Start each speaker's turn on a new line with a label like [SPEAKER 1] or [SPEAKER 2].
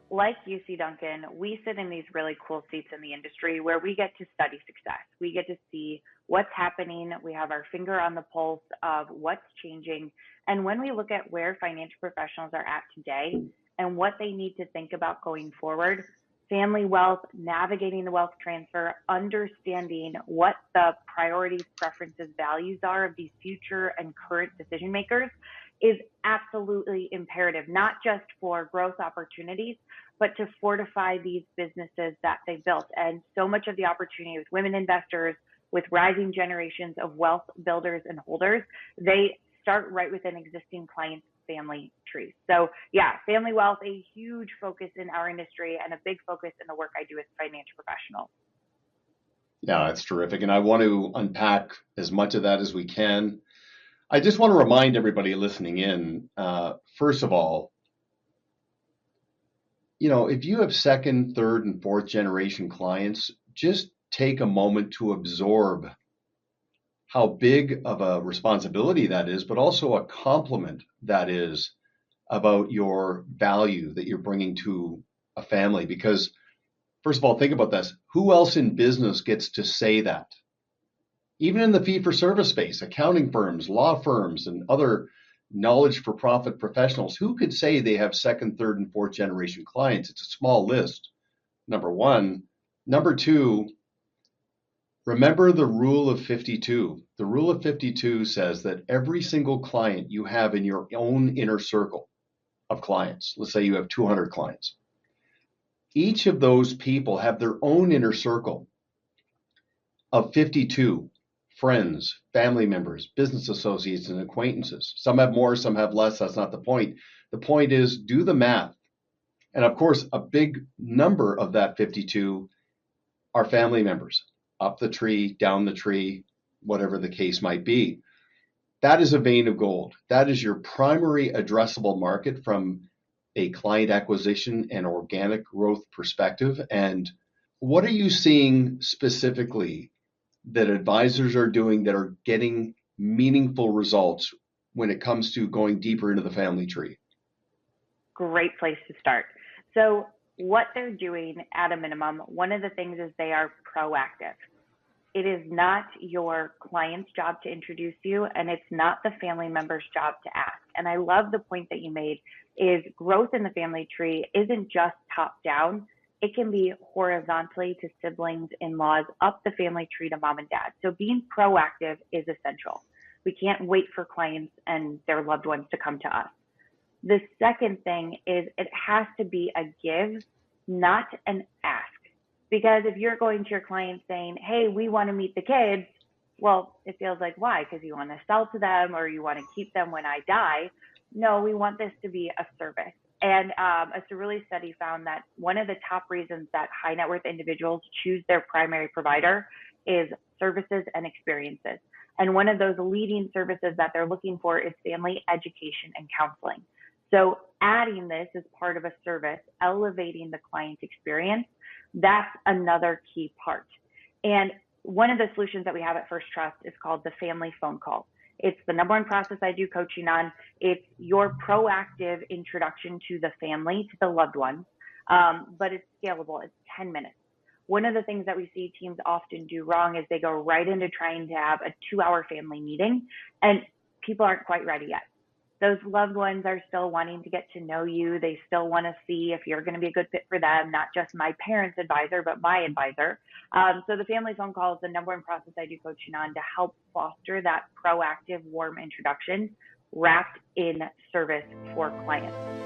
[SPEAKER 1] Like you see, Duncan, we sit in these really cool seats in the industry where we get to study success. We get to see what's happening. We have our finger on the pulse of what's changing. And when we look at where financial professionals are at today and what they need to think about going forward, family wealth, navigating the wealth transfer, understanding what the priorities, preferences, values are of these future and current decision makers is absolutely imperative, not just for growth opportunities, but to fortify these businesses that they built. And so much of the opportunity with women investors, with rising generations of wealth builders and holders, they start right within existing clients' family trees. So yeah, family wealth, a huge focus in our industry and a big focus in the work I do with financial professionals.
[SPEAKER 2] Yeah, that's terrific. And I want to unpack as much of that as we can. I just want to remind everybody listening in, first of all, if you have second, third, and fourth generation clients, just take a moment to absorb how big of a responsibility that is, but also a compliment that is about your value that you're bringing to a family. Because, first of all, think about this. Who else in business gets to say that? Even in the fee-for-service space, accounting firms, law firms, and other knowledge-for-profit professionals, who could say they have second, third, and fourth generation clients? It's a small list, number one. Number two, remember the rule of 52. The rule of 52 says that every single client you have in your own inner circle of clients, let's say you have 200 clients, each of those people have their own inner circle of 52 friends, family members, business associates, and acquaintances. Some have more, some have less. That's not the point. The point is, do the math. And of course, a big number of that 52 are family members, up the tree, down the tree, whatever the case might be. That is a vein of gold. That is your primary addressable market from a client acquisition and organic growth perspective. And what are you seeing specifically that advisors are doing that are getting meaningful results when it comes to going deeper into the family tree?
[SPEAKER 1] Great place to start. So what they're doing at a minimum, one of the things is they are proactive. It is not your client's job to introduce you, and it's not the family member's job to ask. And I love the point that you made is growth in the family tree isn't just top down. It can be horizontally to siblings, in-laws, up the family tree to mom and dad. So being proactive is essential. We can't wait for clients and their loved ones to come to us. The second thing is it has to be a give, not an ask. Because if you're going to your client saying, hey, we want to meet the kids, well, it feels like, why? Because you want to sell to them or you want to keep them when I die. No, we want this to be a service. And a Cerulli study found that one of the top reasons that high net worth individuals choose their primary provider is services and experiences. And one of those leading services that they're looking for is family education and counseling. So adding this as part of a service, elevating the client experience, that's another key part. And one of the solutions that we have at First Trust is called the family phone call. It's the number one process I do coaching on. It's your proactive introduction to the family, to the loved ones, but it's scalable. It's 10 minutes. One of the things that we see teams often do wrong is they go right into trying to have a 2-hour family meeting, and people aren't quite ready yet. Those loved ones are still wanting to get to know you. They still want to see if you're going to be a good fit for them, not just my parents' advisor, but my advisor. So the family phone call is the number one process I do coaching on to help foster that proactive, warm introduction wrapped in service for clients.